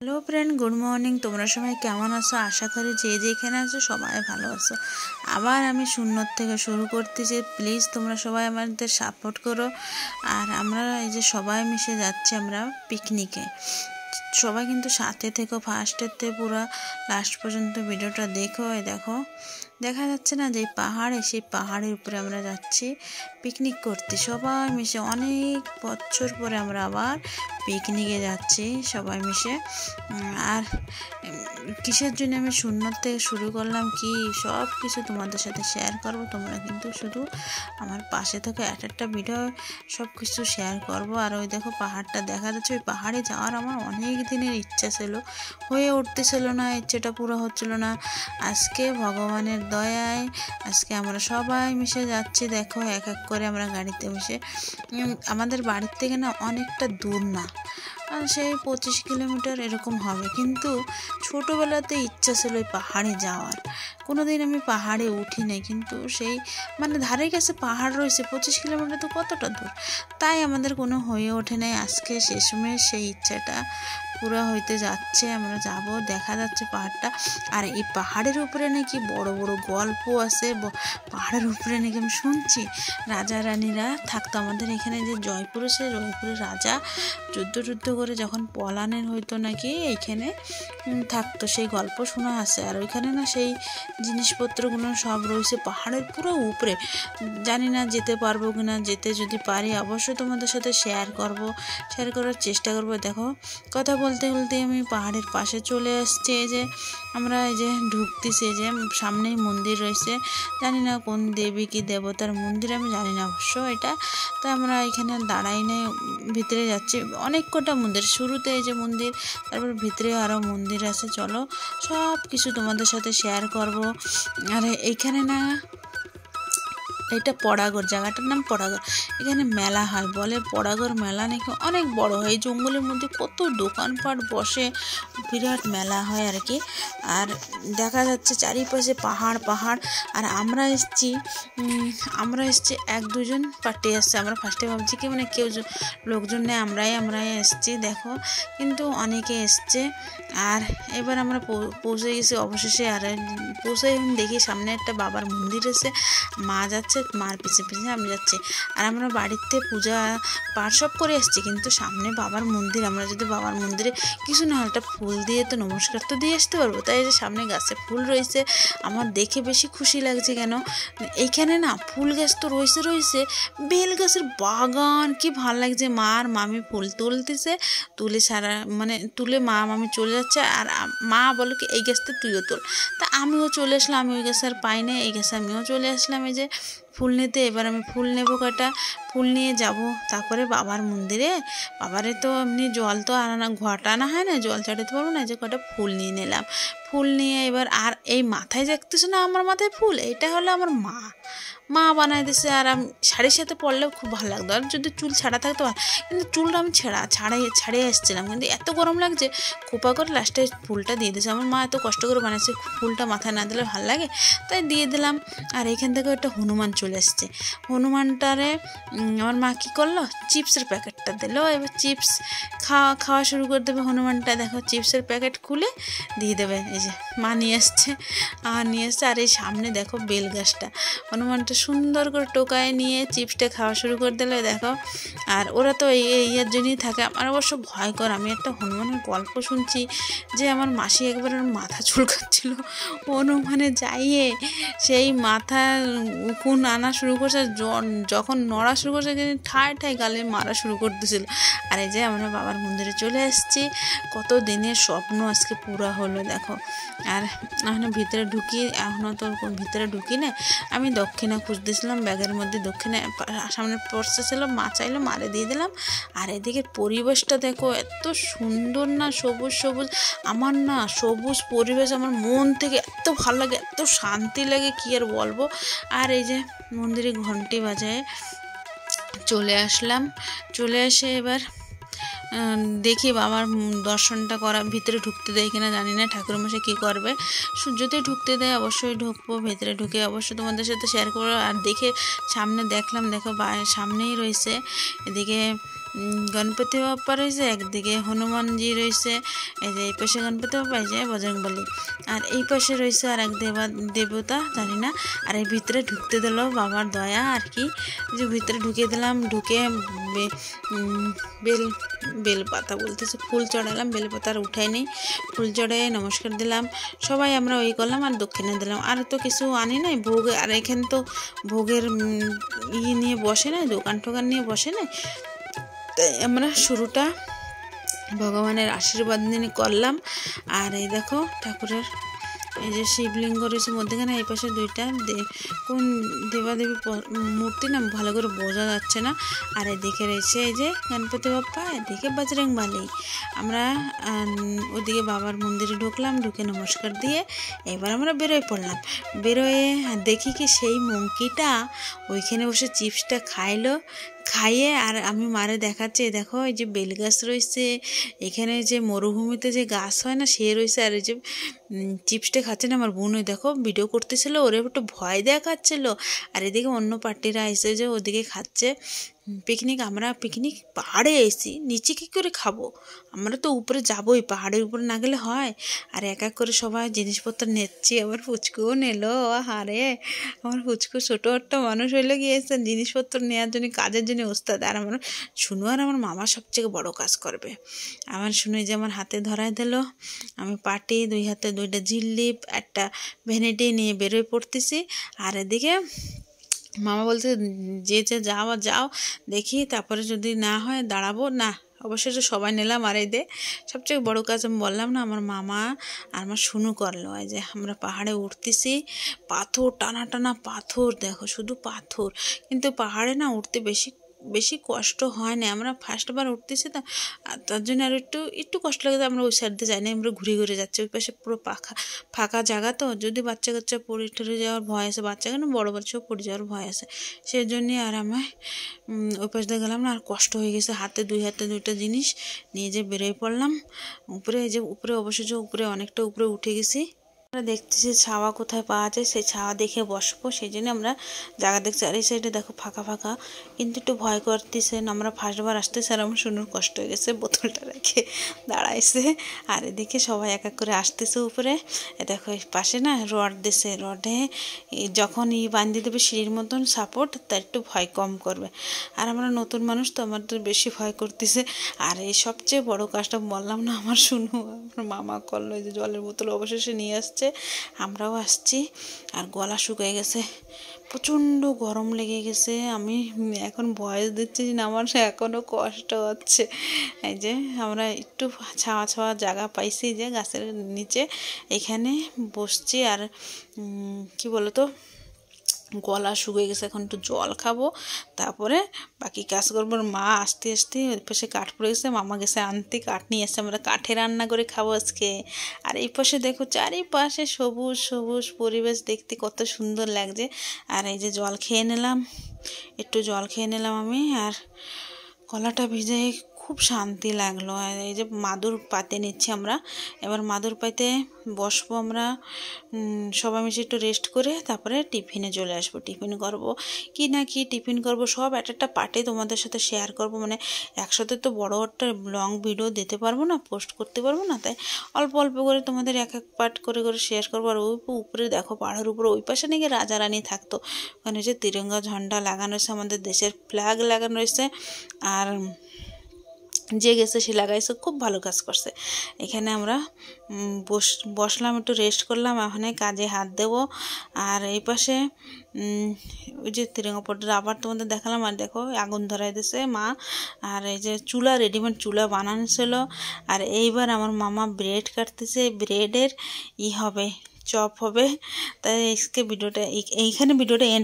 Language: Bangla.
Hello friend, good morning. তোমরা সবাই কেমন আছো? আশা করি যে যেখানে আছো সবাই ভালো আছো। আবার আমি শূন্যর থেকে শুরু করতেছি। প্লিজ তোমরা সবাই আমাদের সাপোর্ট করো। আর আমরা এই যে সবাই মিশে যাচ্ছি আমরা পিকনিকে। সবাই কিন্তু সাথে থেকো, ফার্স্টের থেকে পুরো লাস্ট পর্যন্ত ভিডিওটা দেখো। দেখো দেখা যাচ্ছে না যে পাহাড়ে, সেই পাহাড়ের উপরে আমরা যাচ্ছি পিকনিক করতে সবাই মিশে। অনেক বছর পরে আমরা আবার পিকনিকে যাচ্ছি সবাই মিশে। আর কিসের জন্য আমি শূন্য থেকে শুরু করলাম কি সব কিছু তোমাদের সাথে শেয়ার করব। তোমরা কিন্তু শুধু আমার পাশে থেকে একটা ভিডিও সব কিছু শেয়ার করব। আর ওই দেখো পাহাড়টা দেখা যাচ্ছে, ওই পাহাড়ে যাওয়ার আমার অনেক দিনের ইচ্ছা ছিল, হয়ে উঠতেছিল না, ইচ্ছেটা পুরো হচ্ছিল না। আজকে ভগবানের দয়ায় আজকে আমরা সবাই মিশে যাচ্ছি। দেখো এক এক করে আমরা গাড়িতে মিশে, আমাদের বাড়ির থেকে না অনেকটা দূর না, সেই 25 কিলোমিটার এরকম হবে। কিন্তু ছোটোবেলাতে ইচ্ছা ছিল ওই পাহাড়ে যাওয়ার। কোনোদিন আমি পাহাড়ে উঠি নাই, কিন্তু সেই মানে ধারে কাছে পাহাড় রয়েছে, 25 কিলোমিটার তো কতটা দূর, তাই আমাদের কোনো হয়ে ওঠে নাই। আজকে শেষমেশ সেই ইচ্ছাটা পুরো হইতে যাচ্ছে, আমরা যাব। দেখা যাচ্ছে পাহাড়টা, আর এই পাহাড়ের উপরে নাকি বড় বড় গল্প আছে। পাহাড়ের উপরে নাকি আমি শুনছি রাজা রানীরা থাকতো। আমাদের এখানে যে জয়পুরে, সে জয়পুরের রাজা যুদ্ধ করে যখন পলায়ন হইতো নাকি এইখানে থাকতো, সেই গল্প শোনা আছে। আর ওইখানে না সেই জিনিসপত্রগুলো সব রয়েছে পাহাড়ের পুরো উপরে। জানি না যেতে পারবো কিনা, যেতে যদি পারি অবশ্যই তোমাদের সাথে শেয়ার করার চেষ্টা করব। দেখো কথা বলতে বলতে আমি পাহাড়ের পাশে চলে আসছি। এই যে আমরা এই যে ঢুকতেছি, এই যে সামনেই মন্দির রয়েছে, জানি না কোন দেবী কি দেবতার মন্দির আমি জানি না অবশ্য এটা। তো আমরা এখানে দাঁড়াই নেই, ভিতরে যাচ্ছি। অনেক কটা মন্দির, শুরুতে এই যে মন্দির, তারপর ভিতরে আরও মন্দির আছে। চলো সব কিছু তোমাদের সাথে শেয়ার করব। আর এইখানে না, এটা পড়াগড়, জায়গাটার নাম পড়াগড়। এখানে মেলা হয়, বলে পড়াগড় মেলা নাকি অনেক বড় হয়। এই জঙ্গলের মধ্যে কত দোকানপাট বসে, বিরাট মেলা হয় আর কি। আর দেখা যাচ্ছে চারিপাশে পাহাড়। আর আমরা এসছি 1-2 জন পার্টি আসছে। আমরা ফার্স্টে ভাবছি কি মানে কেউ লোকজন নেই, আমরাই এসছি। দেখো কিন্তু অনেকে এসছে। আর এবার আমরা পৌঁছে গেছি অবশেষে। আর পৌঁছে দেখি সামনে একটা বাবার মন্দির আছে, মা যাচ্ছে, মার পিছে আমি যাচ্ছি। আর আমরা বাড়িতে পূজা পাঠ সব করে আসছি, কিন্তু সামনে বাবার মন্দির। আমরা যদি বাবার মন্দিরে কিছু না একটা ফুল দিয়ে তো নমস্কার তো দিয়ে আসতে পারবো। তাই যে সামনে গাছে ফুল রয়েছে, আমার দেখে বেশি খুশি লাগছে। কেন এইখানে না ফুল গাছ তো রয়েছে, বেল গাছের বাগান, কি ভাল লাগছে। মা আর মামি ফুল তুলে সারা মানে তুলে মা মামি চলে যাচ্ছে। আর মা বলো কি এই গাছটা তুইও তোল। তা আমিও চলে আসলাম, আমি ওই গাছ আর পাই না, এই গাছে আমিও চলে আসলাম এই যে ফুল নিতে। এবার আমি ফুল নেব কটা, ফুল নিয়ে যাব তারপরে বাবার মন্দিরে। বাবারে তো এমনি জল তো ঘটানো হয় না, জল চড়াতে পারবো না, যে কটা ফুল নিয়ে নিলাম। ফুল নিয়ে এবার আর এই মাথায় দেখতেছে না আমার মাথায় ফুল, এটা হলো আমার মা বানাই দিছে। আর আমি শাড়ির সাথে পরলেও খুব ভালো লাগতো। আর যদি চুল ছাড়া থাকতো, কিন্তু চুলটা আমি ছাড়িয়ে আসছিলাম, কিন্তু এত গরম লাগছে, খোপা করে লাস্টে ফুলটা দিয়ে দিয়েছে। আমার মা এত কষ্ট করে বানাইছে, ফুলটা মাথায় না দিলে ভালো লাগে, তাই দিয়ে দিলাম। আর এখান থেকে একটা হনুমান চলে আসছে। হনুমানটারে আমার মা কী করলো, চিপসের প্যাকেটটা দিল। এবার চিপস খাওয়া শুরু করে দেবে হনুমানটা। দেখো চিপসের প্যাকেট খুলে দিয়ে দেবে। এই যে মা নিয়ে আসছে। আর এই সামনে দেখো বেল গাছটা, হনুমানটা সুন্দর করে টোকায় নিয়ে চিপসটা খাওয়া শুরু করে দিল। দেখো আর ওরা তো এর জন্যই থাকে। আমার অবশ্য ভয় কর, আমি একটা হনুমানের গল্প শুনছি যে আমার মাসি একবার মাথা চুলকাচ্ছিল, হনুমানে যাইয়ে সেই মাথা উকুন আনা শুরু করছে, যখন নড়া শুরু করছে ঠায় গালে মারা শুরু করতেছিল। আর এই যে আমরা বাবার মন্দিরে চলে এসেছি, কত দিনের স্বপ্ন আজকে পুরা হলো। দেখো আর এখনো ভিতরে ভিতরে ঢুকি না। আমি দক্ষিণা খুঁজতেছিলাম ব্যাগের মধ্যে, দক্ষিণা সামনে পড়ছে ছিল, মা চাইলো মারে দিয়ে দিলাম। আর এদিকে পরিবেশটা দেখো এত সুন্দর না, সবুজ। আমার না সবুজ পরিবেশ আমার মন থেকে এত ভালো লাগে, এত শান্তি লাগে, কি আর বলবো। আর এই যে মন্দিরে ঘন্টি বাজায় চলে আসলাম। চলে এসে এবার দেখি বাবার দর্শনটা করা, ভিতরে ঢুকতে দেয় কিনা জানি না, ঠাকুরমশাই কী করবে। যদি ঢুকতে দেয় অবশ্যই ঢুকবো, ভেতরে ঢুকে অবশ্যই তোমাদের সাথে শেয়ার করবো। আর দেখে সামনে দেখলাম, দেখো সামনেই রয়েছে এদিকে গণপতি বাপ্পা রয়েছে, একদিকে হনুমানজি রয়েছে, এই যে এই পাশে গণপতি বাপ্পা, এই যে বজরংবলী, আর এই পাশে রয়েছে আর এক দেবতা জানি না। আর এই ভিতরে ঢুকতে দিল বাবার দয়া আর কি, যে ভিতরে ঢুকিয়ে দিলাম, ঢুকে বেলপাতা বলতেছে ফুল চড়ালাম, বেলপাতা আর উঠাই নেই, ফুল চড়ে নমস্কার দিলাম, সবাই আমরা ওই করলাম আর দক্ষিণা দিলাম। আর তো কিছু আনি নাই ভোগ, আর এখানে তো ভোগের নিয়ে বসে নাই, দোকান টোকান নিয়ে বসে নাই, তাই আমরা শুরুটা ভগবানের আশীর্বাদ নিয়ে করলাম। আর এই দেখো ঠাকুরের এই যে শিবলিঙ্গ রয়েছে মধ্যেখানে, এই পাশে দুইটা কোন দেবাদেবী মূর্তি না ভালো করে বোঝা যাচ্ছে না। আর এদিকে রয়েছে এই যে গণপতি বাপ্পা, এদিকে বজরংবলী। আমরা ওদিকে বাবার মন্দিরে ঢুকলাম, ঢুকে নমস্কার দিয়ে এবার আমরা বেরোয় পড়লাম। বেরোয়ে দেখি কি সেই মঙ্কিটা ওইখানে বসে চিপসটা খাইয়ে, আর আমি মারে দেখাচ্ছি, দেখো এই যে বেল গাছ রয়েছে এখানে, যে মরুভূমিতে যে গাছ হয় না সে রয়েছে, আর এই যে চিপসটা খাচ্ছে না আমার বোন, ওই দেখো ভিডিও করতেছিল, ওরে একটু ভয় দেখাচ্ছিল। আর এদিকে অন্য পার্টিরা এসে যে ওদিকে খাচ্ছে পিকনিক। আমরা পিকনিক পাহাড়ে এসেছি, নিচে কী করে খাবো, আমরা তো উপরে যাবোই, পাহাড়ের উপরে না গেলে হয়। আর এক এক করে সবাই জিনিসপত্র নিচ্ছি, আমার ফুচকুও নিলো, হারে আমার ফুচকু ছোটো একটা মানুষ হইলে গিয়েছে জিনিসপত্র নেওয়ার জন্য, কাজের জন্য ওস্তাদ। আর আমার শুনু আর আমার মামা সবচেয়ে বড় কাজ করবে, আমার শুনে যে আমার হাতে ধরাই দিল, আমি পাটি দুই হাতে দুইটা জিলিপ একটা ভ্যানিটি নিয়ে বেরোয় পড়তেছি। আর এদিকে মামা বলছে যে যাও দেখি, তারপরে যদি না হয় দাঁড়াবো না, অবশ্যই সবাই নিলাম। আর এই সবচেয়ে বড় কাজ আমি বললাম না, আমার মামা আর আমার শুনু করলো। এই যে আমরা পাহাড়ে উঠতেছি, পাথর টানা টানা পাথর, দেখো শুধু পাথর, কিন্তু পাহাড়ে না উঠতে বেশি কষ্ট হয় না, আমরা ফার্স্টবার উঠতেছি তো তার জন্য আর একটু কষ্ট লাগে। আমরা ওই সাইড দিয়ে যাই না, আমরা ঘুরে যাচ্ছি, ওই পাশে পুরো ফাঁকা জায়গা, তো যদি বাচ্চা কাচ্চা পড়ে টরে যাওয়ার ভয় আছে, বাচ্চা কেন বড় বাচ্চাও পড়ে যাওয়ার ভয় আছে, সেই জন্যে আর আমি ওই পাশ দিয়ে গেলাম না। আর কষ্ট হয়ে গেছে, দুই হাতে দুইটা জিনিস নিয়ে যে বেরোয় পড়লাম উপরে। এই যে উপরে অবশ্যই উপরে অনেকটা উপরে উঠে গেছি, আমরা দেখতেছি ছাওয়া কোথায় পাওয়া যায়, সেই ছাওয়া দেখে বসবো, সেই জন্য আমরা জায়গা দেখছি। আর এই সাইডে দেখো ফাঁকা, কিন্তু একটু ভয় করতেছে, আমরা ফার্স্টবার আসতেছি, আর আমার শুনুর কষ্ট হয়ে গেছে, বোতলটা রেখে দাঁড়াইছে। আর এদিকে সবাই এক এক করে আসতেছে উপরে, দেখো এই পাশে না রড দিছে, রডে যখন বাঁধিয়ে দেবে সিঁড়ির মতন সাপোর্ট, তার একটু ভয় কম করবে। আর আমরা নতুন মানুষ তো, আমার তো বেশি ভয় করতেছে। আর এই সবচেয়ে বড় কাজটা বললাম না, আমার শুনু আমার মামা করলো, এই যে জলের বোতল অবশেষে নিয়ে আসছে, আমরাও আসছি। আর গলা শুকিয়ে গেছে, প্রচণ্ড গরম লেগে গেছে, আমি এখন ভয়েস দিচ্ছি না, আমার এখনও কষ্ট হচ্ছে। এই যে আমরা একটু ছাওয়া জায়গা পাইছি, যে গাছের নিচে এখানে বসছি। আর কি বলতো গলা শুকিয়ে গেছে, এখন একটু জল খাবো, তারপরে বাকি কাজ করবো। মা আস্তে ওই পাশে কাঠ পড়ে গেছে, মামা গেছে আনতে, কাঠ নিয়ে এসে আমরা কাঠে রান্না করে খাবো আজকে। আর এই পাশে দেখো চারিপাশে সবুজ পরিবেশ, দেখতে কত সুন্দর লাগছে। আর এই যে একটু জল খেয়ে নিলাম আমি, আর গলাটা ভিজে খুব শান্তি লাগলো। আর এই যে মাদুর পাতে নিচ্ছি আমরা, এবার মাদুর পাতে বসবো আমরা সবাই মিশে, একটু রেস্ট করে তারপরে টিফিনে চলে আসবো। টিফিন করবো কি টিফিন করবো সব একটা পার্টে তোমাদের সাথে শেয়ার করবো, মানে একসাথে তো বড় একটা লং ভিডিও দিতে পারবো না, পোস্ট করতে পারবো না, তাই অল্প করে তোমাদের এক পার্ট করে শেয়ার করবো। আর ওই উপরে দেখো পাহাড়ের উপরে ওই পাশে নাকি রাজা রানী থাকতো, ওখানে যে তিরঙ্গা ঝান্ডা লাগানো রয়েছে, আমাদের দেশের ফ্ল্যাগ লাগানো রয়েছে। আর যে গেছে সে লাগাইছে, খুব ভালো কাজ করছে। এখানে আমরা বসলাম, একটু রেস্ট করলাম, এখানে কাজে হাত দেব। আর এই পাশে ওই যে তিরঙ্গা পট্টা আবার তোমাদের দেখালাম। আর দেখো আগুন ধরাই দিয়েছে মা, আর এই যে চুলা রেডিমেড চুলা বানানো ছিল। আর এইবার আমার মামা ব্রেড কাটতেছে, ব্রেডের হবে চপ হবে। তাই এইখানে ভিডিওটা এন্ড